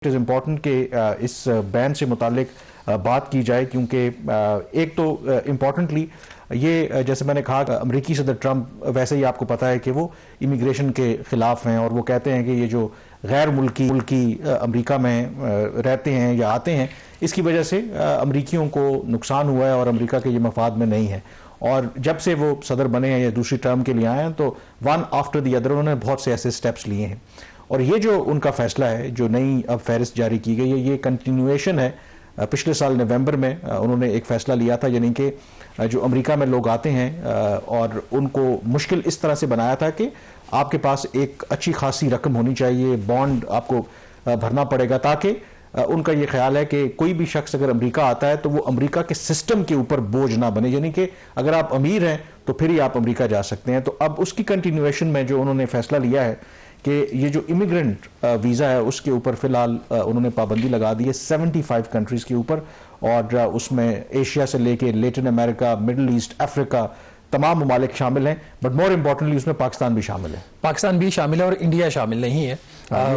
It is important कि इस ban से मुतालिक बात की जाए, क्योंकि एक तो इम्पॉर्टेंटली ये जैसे मैंने कहा, अमेरिकी सदर ट्रंप वैसे ही आपको पता है कि वो इमिग्रेशन के ख़िलाफ़ हैं और वो कहते हैं कि ये जो गैर मुल्की अमेरिका में रहते हैं या आते हैं, इसकी वजह से अमेरिकियों को नुकसान हुआ है और अमेरिका के ये मफाद में नहीं है। और जब से वो सदर बने हैं या दूसरी टर्म के लिए आए हैं, तो वन आफ्टर दी अदर उन्होंने बहुत से ऐसे स्टेप्स लिए हैं। और ये जो उनका फैसला है, जो नई अब फहरिस्त जारी की गई है, ये कंटिन्यूएशन है। पिछले साल नवंबर में उन्होंने एक फैसला लिया था, यानी कि जो अमेरिका में लोग आते हैं और उनको मुश्किल इस तरह से बनाया था कि आपके पास एक अच्छी खासी रकम होनी चाहिए, बॉन्ड आपको भरना पड़ेगा, ताकि उनका ये ख्याल है कि कोई भी शख्स अगर अमेरिका आता है तो वो अमेरिका के सिस्टम के ऊपर बोझ ना बने, यानी कि अगर आप अमीर हैं तो फिर ही आप अमेरिका जा सकते हैं। तो अब उसकी कंटिन्यूएशन में जो उन्होंने फैसला लिया है कि ये जो इमिग्रेंट वीज़ा है उसके ऊपर फ़िलहाल उन्होंने पाबंदी लगा दी है 75 कंट्रीज़ के ऊपर, और उसमें एशिया से लेके Latin America, middle east, Africa, तमाम ममालिक शामिल हैं। बट मोर इम्पोर्टेंटली उसमें पाकिस्तान भी शामिल है। पाकिस्तान भी शामिल है और इंडिया शामिल नहीं है।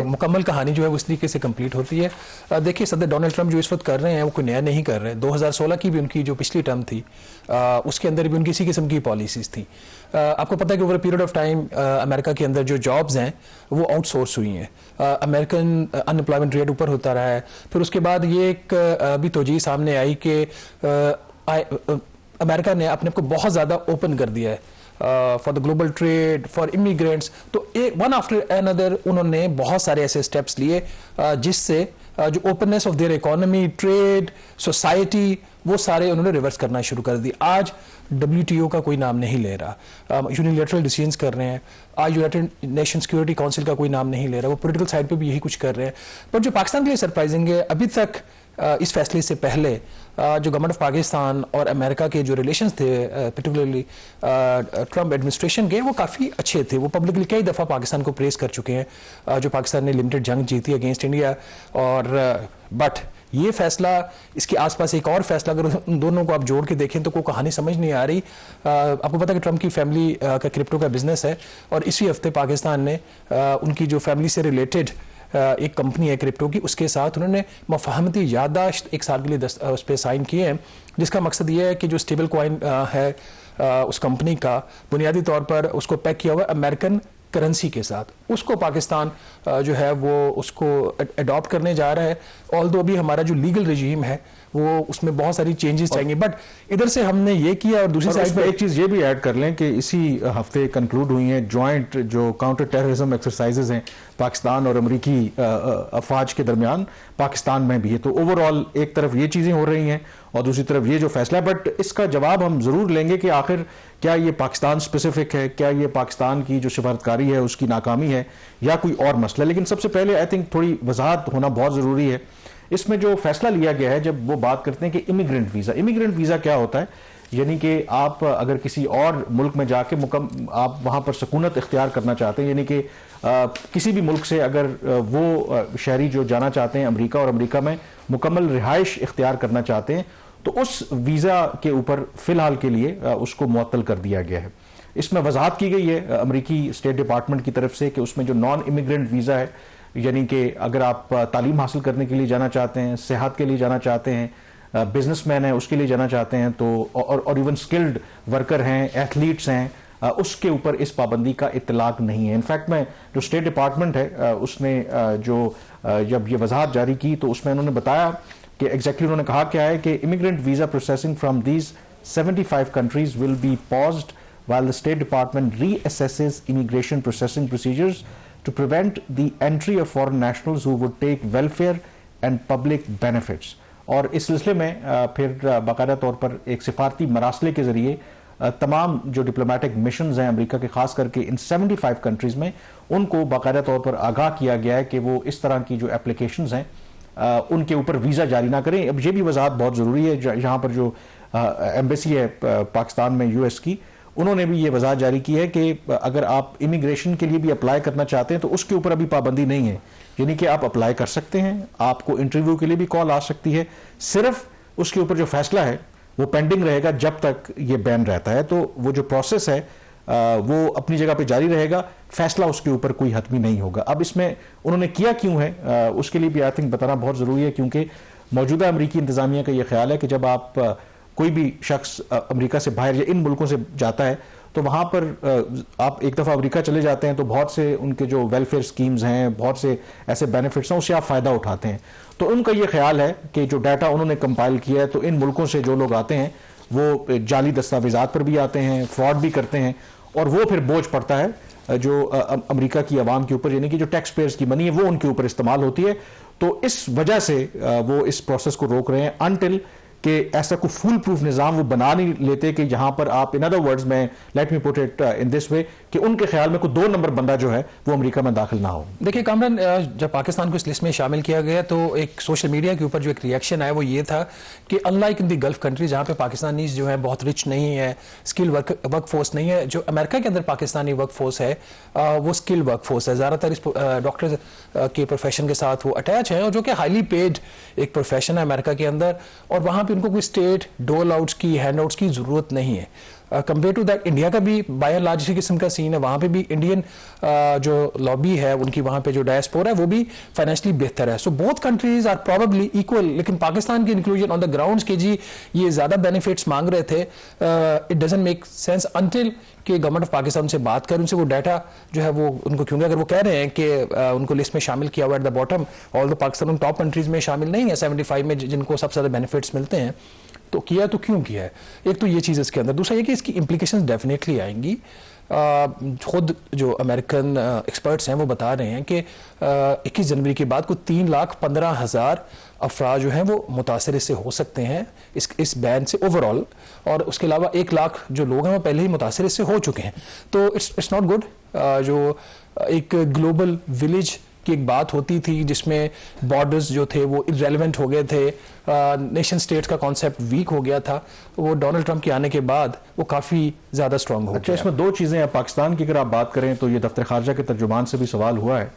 मुकम्मल कहानी जो है उस तरीके से कंप्लीट होती है। देखिए, सदर डोनाल्ड ट्रंप जो इस वक्त कर रहे हैं वो कोई नया नहीं कर रहे हैं। 2016 की भी उनकी जो पिछली टर्म थी उसके अंदर भी उनकी इसी किस्म की पॉलिसीज थी। आपको पता है कि over period of time America के अंदर जो जॉब्स हैं वो आउटसोर्स हुई हैं। अमेरिकन अनएम्प्लॉयमेंट रेट ऊपर होता रहा है। फिर उसके बाद ये एक भी तोजी सामने आई कि अमेरिका ने अपने आप को बहुत ज़्यादा ओपन कर दिया है for the global trade, for immigrants. तो एक वन आफ्टर अनदर उन्होंने बहुत सारे ऐसे स्टेप्स लिए जिससे जो openness of their economy, trade, society, वो सारे उन्होंने रिवर्स करना शुरू कर दी। आज WTO का कोई नाम नहीं ले रहा, यूनिलैटरल डिसीजंस कर रहे हैं। आज यूनाइटेड नेशन सिक्योरिटी काउंसिल का कोई नाम नहीं ले रहा, वो पॉलिटिकल साइड पे भी यही कुछ कर रहे हैं। पर जो पाकिस्तान के लिए सरप्राइजिंग है, अभी तक इस फैसले से पहले जो गवर्नमेंट ऑफ पाकिस्तान और अमेरिका के जो रिलेशंस थे, पर्टिकुलरली ट्रंप एडमिनिस्ट्रेशन के, वो काफ़ी अच्छे थे। वो पब्लिकली कई दफ़ा पाकिस्तान को प्रेस कर चुके हैं जो पाकिस्तान ने लिमिटेड जंग जीती अगेंस्ट इंडिया। और बट ये फैसला, इसके आसपास एक और फैसला, अगर उन दोनों को आप जोड़ के देखें तो कोई कहानी समझ नहीं आ रही। आपको पता है कि ट्रंप की फैमिली का क्रिप्टो का बिजनेस है और इसी हफ्ते पाकिस्तान ने उनकी जो फैमिली से रिलेटेड एक कंपनी है क्रिप्टो की, उसके साथ उन्होंने मफाहमती याददाश्त 1 साल के लिए उस पर साइन किए हैं, जिसका मकसद ये है कि जो स्टेबल कॉइन है उस कंपनी का, बुनियादी तौर पर उसको पैक किया हुआ अमेरिकन करेंसी के साथ, उसको पाकिस्तान जो है वो उसको अडॉप्ट करने जा रहा है। ऑल्दो अभी हमारा जो लीगल रजीम है वो उसमें बहुत सारी चेंजेस चाहिए, बट इधर से हमने ये किया। और दूसरी साइड पे एक चीज़ ये भी ऐड कर लें कि इसी हफ्ते कंक्लूड हुई हैं जॉइंट जो काउंटर टेररिज्म एक्सरसाइजेज हैं पाकिस्तान और अमेरिकी अफवाज के दरमियान, पाकिस्तान में भी है। तो ओवरऑल एक तरफ ये चीज़ें हो रही हैं और दूसरी तरफ ये जो फैसला है, बट इसका जवाब हम ज़रूर लेंगे कि आखिर क्या ये पाकिस्तान स्पेसिफिक है, क्या ये पाकिस्तान की जो सिफारतकारी है उसकी नाकामी है या कोई और मसला। लेकिन सबसे पहले आई थिंक थोड़ी वजाहत होना बहुत ज़रूरी है। इसमें जो फैसला लिया गया है, जब वो बात करते हैं कि इमिग्रेंट वीज़ा क्या होता है, यानी कि आप अगर किसी और मुल्क में जाके आप वहाँ पर सकूनत इख्तियार करना चाहते हैं, यानी कि किसी भी मुल्क से अगर वो शहरी जो जाना चाहते हैं अमेरिका और अमेरिका में मुकम्मल रिहाइश इख्तियार करना चाहते हैं, तो उस वीज़ा के ऊपर फ़िलहाल के लिए उसको मुअत्तल कर दिया गया है। इसमें वजाहत की गई है अमेरिकी स्टेट डिपार्टमेंट की तरफ से कि उसमें जो नॉन इमिग्रेंट वीज़ा है, यानी कि अगर आप तालीम हासिल करने के लिए जाना चाहते हैं, सेहत के लिए जाना चाहते हैं, बिजनेसमैन है उसके लिए जाना चाहते हैं, तो और इवन स्किल्ड वर्कर हैं, एथलीट्स हैं, उसके ऊपर इस पाबंदी का इतलाक नहीं है। इनफैक्ट में जो स्टेट डिपार्टमेंट है उसने जब ये वजाहत जारी की तो उसमें उन्होंने बताया कि एग्जैक्टली उन्होंने कहा क्या है कि immigrant visa processing from these 75 countries will be paused while the State Department reassesses immigration processing procedures to prevent the entry of foreign nationals who would take welfare and public benefits। और इस सिलसिले में फिर बाकायदा तौर पर एक सिफारती मरासले के ज़रिए तमाम जो डिप्लोमेटिक मिशंस हैं अमेरिका के, खास करके इन 75 कंट्रीज़ में, उनको बाकायदा तौर पर आगाह किया गया है कि वो इस तरह की जो एप्लीकेशंस हैं उनके ऊपर वीज़ा जारी ना करें। अब ये भी वजाहत बहुत ज़रूरी है, यहाँ पर जो एम्बेसी है पाकिस्तान में US की, उन्होंने भी ये वजाहत जारी की है कि अगर आप इमिग्रेशन के लिए भी अप्लाई करना चाहते हैं तो उसके ऊपर अभी पाबंदी नहीं है, यानी कि आप अप्लाई कर सकते हैं, आपको इंटरव्यू के लिए भी कॉल आ सकती है, सिर्फ उसके ऊपर जो फैसला है वो पेंडिंग रहेगा जब तक ये बैन रहता है। तो वो जो प्रोसेस है वो अपनी जगह पे जारी रहेगा, फैसला उसके ऊपर कोई हतमी नहीं होगा। अब इसमें उन्होंने किया क्यों है, उसके लिए भी आई थिंक बताना बहुत ज़रूरी है, क्योंकि मौजूदा अमरीकी इंतज़ामिया का ये ख्याल है कि जब आप कोई भी शख्स अमेरिका से बाहर या इन मुल्कों से जाता है तो वहाँ पर आप एक दफ़ा अमेरिका चले जाते हैं तो बहुत से उनके जो वेलफेयर स्कीम्स हैं, बहुत से ऐसे बेनिफिट्स हैं, उससे आप फ़ायदा उठाते हैं। तो उनका ये ख्याल है कि जो डाटा उन्होंने कंपाइल किया है, तो इन मुल्कों से जो लोग आते हैं वो जाली दस्तावेज़ात पर भी आते हैं, फ्रॉड भी करते हैं, और वो फिर बोझ पड़ता है जो अमेरिका की आवाम के ऊपर, यानी कि जो टैक्स पेयर्स की मनी है वो उनके ऊपर इस्तेमाल होती है। तो इस वजह से वो इस प्रोसेस को रोक रहे हैं अनटिल कि ऐसा कोई फुल प्रूफ निज़ाम वो बना नहीं लेते कि जहां पर आप, इन अदर वर्ड्स में let me put it in this way, कि उनके ख्याल में कोई 2 नंबर बंदा जो है वो अमेरिका में दाखिल ना हो। देखिए कामरान, जब पाकिस्तान को इस लिस्ट में शामिल किया गया तो एक सोशल मीडिया के ऊपर जो एक रिएक्शन आया वो ये था कि अनलाइक इन दी गल्फ कंट्री जहाँ पे पाकिस्तानी जो है बहुत रिच नहीं है, स्किल वर्क फोर्स नहीं है, जो अमेरिका के अंदर पाकिस्तानी वर्क फोर्स है वो स्किल वर्क फोर्स है, ज़्यादातर इस डॉक्टर के प्रोफेशन के साथ वो अटैच है, और जो कि हाईली पेड एक प्रोफेशन है अमेरिका के अंदर, और वहाँ पर उनको कोई स्टेट डोल आउट्स की, हैंड आउट्स की ज़रूरत नहीं है। कंपेयर टू दैट इंडिया का भी बाय एंड लार्ज इसी किस्म का सीन है, वहाँ पे भी इंडियन जो लॉबी है उनकी, वहाँ पे जो डायस्पोरा है वो भी फाइनेंशियली बेहतर है। So both countries are probably equal, लेकिन पाकिस्तान की इंक्लूजन ऑन द ग्राउंड्स के जी ये ज़्यादा बेनिफिट्स मांग रहे थे, it doesn't make sense until कि गवर्नमेंट ऑफ पाकिस्तान से बात करें, उनसे वो डाटा जो है वो उनको, क्योंकि अगर वो कह रहे हैं कि उनको लिस्ट में शामिल किया हुआ at the bottom, all the Pakistan उन टॉप कंट्रीज में शामिल नहीं है 75 में जिनको सबसे ज़्यादा बेनिफिट्स मिलते हैं, तो किया तो क्यों किया है? एक तो ये चीज़ इसके अंदर, दूसरा ये कि इसकी इम्प्लीकेशंस डेफिनेटली आएंगी। खुद जो अमेरिकन एक्सपर्ट्स हैं वो बता रहे हैं कि 21 जनवरी के बाद को 3,15,000 अफराद जो हैं वो मुतासर इससे हो सकते हैं इस बैन से ओवरऑल, और उसके अलावा 1 लाख जो लोग हैं वो पहले ही मुतासर इससे हो चुके हैं। तो इट्स नॉट गुड। जो एक ग्लोबल विलेज की एक बात होती थी जिसमें बॉर्डर्स जो थे वो इरेलेवेंट हो गए थे, नेशन स्टेट्स का कॉन्सेप्ट वीक हो गया था, वो डोनाल्ड ट्रंप के आने के बाद वो काफ़ी ज़्यादा स्ट्रांग हो गया। इसमें 2 चीज़ें हैं। पाकिस्तान की अगर आप बात करें तो ये दफ्तर खारजा के तर्जुमान से भी सवाल हुआ है,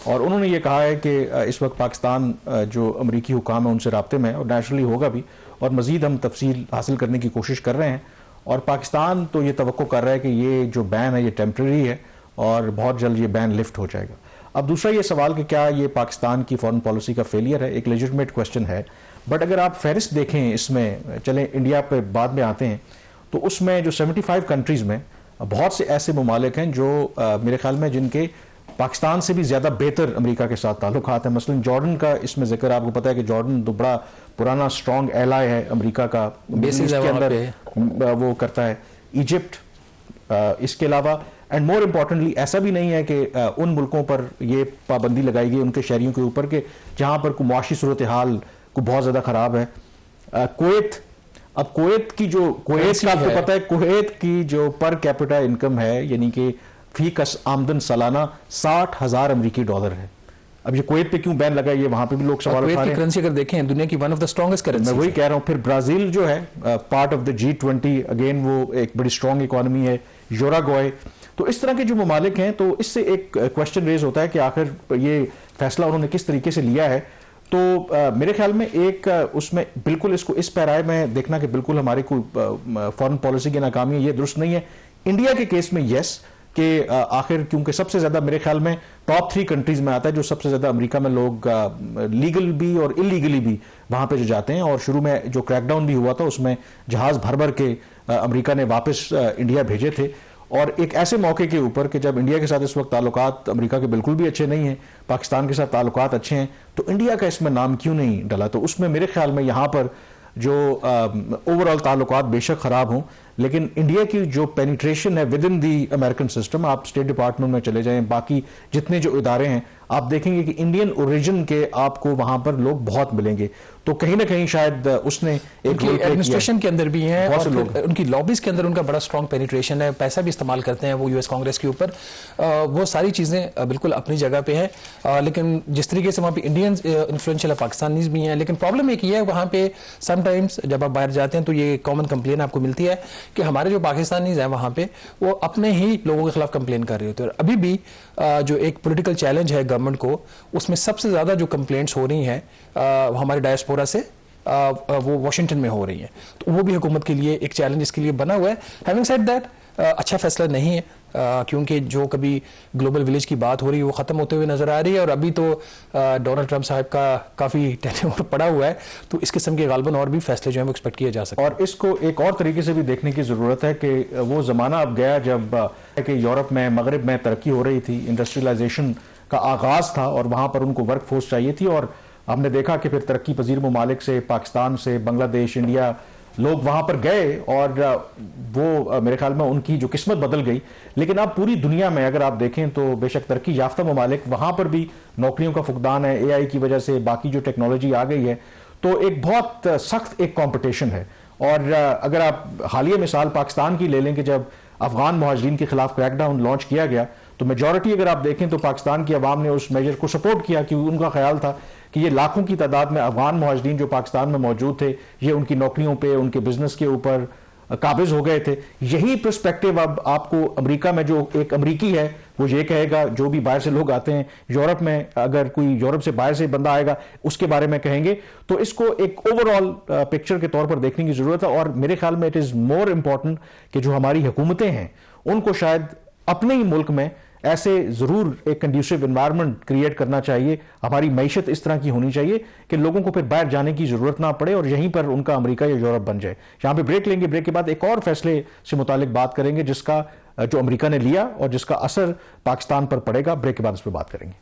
और उन्होंने ये कहा है कि इस वक्त पाकिस्तान जो अमरीकी हुकाम है उनसे राब्ते में है, और नेचुरली होगा भी, और मज़ीद हम तफसील हासिल करने की कोशिश कर रहे हैं। और पाकिस्तान तो ये तवक्को कर रहा है कि ये जो बैन है ये टेम्प्रेरी है और बहुत जल्द ये बैन लिफ्ट हो जाएगा। अब दूसरा ये सवाल कि क्या ये पाकिस्तान की फॉरेन पॉलिसी का फेलियर है, एक लेजिटिमेट क्वेश्चन है, बट अगर आप फहरिस्त देखें इसमें, चलें इंडिया पे बाद में आते हैं, तो उसमें जो 75 कंट्रीज़ में बहुत से ऐसे ममालिक हैं जो मेरे ख्याल में जिनके पाकिस्तान से भी ज़्यादा बेहतर अमेरिका के साथ ताल्लुकात हैं। मसलन जॉर्डन का इसमें जिक्र, आपको पता है कि जॉर्डन तो बड़ा पुराना स्ट्रॉन्ग एलाय है अमेरिका का, बेसिस के अंदर वो करता है। इजिप्ट, इसके अलावा एंड मोर इम्पॉर्टेंटली ऐसा भी नहीं है कि उन मुल्कों पर ये पाबंदी लगाई गई उनके शहरियों के ऊपर कि जहाँ पर कोई मुआशी सूरत हाल को बहुत ज़्यादा ख़राब है। कुवैत, अब कुवैत का आपको पता है, कुवैत की जो पर कैपिटा इनकम है, यानी कि फी कस आमदन सालाना $60,000 अमेरिकी है। अब ये कुवैत पे क्यों बैन लगा, ये वहां पे भी लोग सवाल उठा रहे हैं। करेंसी अगर देखें दुनिया की one of the strongest currency, मैं वही कह रहा हूँ। फिर ब्राजील जो है part of the G20, again वो एक बड़ी स्ट्रॉन्ग इकोनॉमी है। यूराग्वे, तो इस तरह के जो ममालिक हैं, तो इससे एक क्वेश्चन रेज होता है कि आखिर ये फैसला उन्होंने किस तरीके से लिया है। तो मेरे ख्याल में एक उसमें बिल्कुल इसको इस पैराए में देखना कि बिल्कुल हमारी कोई फॉरेन पॉलिसी की नाकामी है, ये दुरुस्त नहीं है। इंडिया के केस में यस, कि आखिर क्योंकि सबसे ज़्यादा मेरे ख्याल में टॉप 3 कंट्रीज़ में आता है जो सबसे ज़्यादा अमेरिका में लोग लीगल भी और इलीगली भी वहाँ पे जो जाते हैं, और शुरू में जो क्रैकडाउन भी हुआ था उसमें जहाज़ भर भर के अमेरिका ने वापस इंडिया भेजे थे, और एक ऐसे मौके के ऊपर कि जब इंडिया के साथ इस वक्त ताल्लुकात अमेरिका के बिल्कुल भी अच्छे नहीं हैं, पाकिस्तान के साथ ताल्लुकात अच्छे हैं, तो इंडिया का इसमें नाम क्यों नहीं डला। तो उसमें मेरे ख्याल में यहाँ पर जो ओवरऑल ताल्लुकात बेशक ख़राब हों, लेकिन इंडिया की जो पेनिट्रेशन है with in the American system, आप स्टेट डिपार्टमेंट में चले जाएं, बाकी जितने जो इदारे हैं, आप देखेंगे कि इंडियन ओरिजिन के आपको वहां पर लोग बहुत मिलेंगे। तो कहीं ना कहीं शायद उसने एक एडमिनिस्ट्रेशन के अंदर भी हैं, और उनकी लॉबीज के अंदर उनका बड़ा स्ट्रॉन्ग पेनिट्रेशन है, पैसा भी इस्तेमाल करते हैं वो यूएस कांग्रेस के ऊपर। वो सारी चीज़ें बिल्कुल अपनी जगह पे हैं, लेकिन जिस तरीके से वहाँ पे इंडियन इन्फ्लुएंशियल पाकिस्तानीज भी हैं, लेकिन प्रॉब्लम एक ये है वहाँ पे समटाइम्स जब आप बाहर जाते हैं तो ये कॉमन कंप्लेन आपको मिलती है कि हमारे जो पाकिस्तानीज हैं वहाँ पे वो अपने ही लोगों के खिलाफ कंप्लेन कर रहे होते हैं। और अभी भी जो एक पॉलिटिकल चैलेंज है गवर्नमेंट को, उसमें सबसे ज़्यादा जो कंप्लेंट्स हो रही हैं हमारे डायस्पोरा से, वो वाशिंगटन में हो रही हैं। तो वो भी हुकूमत के लिए एक चैलेंज इसके लिए बना हुआ है। हैविंग सेड दैट, अच्छा फैसला नहीं है, क्योंकि जो कभी ग्लोबल विलेज की बात हो रही है वो ख़त्म होते हुए नज़र आ रही है, और अभी तो डोनाल्ड ट्रंप साहब का काफ़ी टेन्योर पड़ा हुआ है, तो इस किस्म के गालबन और भी फैसले जो है वो एक्सपेक्ट किए जा सकते हैं। और इसको एक और तरीके से भी देखने की ज़रूरत है कि वो ज़माना अब गया जब कि यूरोप में, मगरब में तरक्की हो रही थी, इंडस्ट्रियलाइजेशन का आगाज़ था और वहाँ पर उनको वर्क फोर्स चाहिए थी, और हमने देखा कि फिर तरक्की पजीर ममालिक से, पाकिस्तान से, बांग्लादेश, इंडिया, लोग वहाँ पर गए और वो मेरे ख्याल में उनकी जो किस्मत बदल गई। लेकिन अब पूरी दुनिया में अगर आप देखें तो बेशक तरक्की याफ्ता ममालिक, वहाँ पर भी नौकरियों का फुकदान है, AI की वजह से, बाकी जो टेक्नोलॉजी आ गई है, तो एक बहुत सख्त एक कॉम्पिटिशन है। और अगर आप हालिया मिसाल पाकिस्तान की ले लें कि जब अफगान मुहाजिरीन के खिलाफ क्रैकडाउन लॉन्च किया गया, तो मेजॉरिटी अगर आप देखें तो पाकिस्तान की आवाम ने उस मेजर को सपोर्ट किया, क्योंकि उनका ख्याल था कि ये लाखों की तादाद में अफगान मुहाजिरीन जो पाकिस्तान में मौजूद थे, ये उनकी नौकरियों पे, उनके बिजनेस के ऊपर काबिज हो गए थे। यही पर्सपेक्टिव अब आपको अमेरिका में, जो एक अमरीकी है वो ये कहेगा, जो भी बाहर से लोग आते हैं यूरोप में, अगर कोई यूरोप से बाहर से बंदा आएगा उसके बारे में कहेंगे, तो इसको एक ओवरऑल पिक्चर के तौर पर देखने की जरूरत है। और मेरे ख्याल में इट इज मोर इंपॉर्टेंट कि जो हमारी हुकूमतें हैं उनको शायद अपने ही मुल्क में ऐसे जरूर एक कंड्यूसिव एनवायरनमेंट क्रिएट करना चाहिए, हमारी मईशत इस तरह की होनी चाहिए कि लोगों को फिर बाहर जाने की जरूरत ना पड़े और यहीं पर उनका अमेरिका या यूरोप बन जाए। यहां पे ब्रेक लेंगे, ब्रेक के बाद एक और फैसले से मुतालिक बात करेंगे जिसका जो अमेरिका ने लिया और जिसका असर पाकिस्तान पर पड़ेगा। ब्रेक के बाद इस पर बात करेंगे।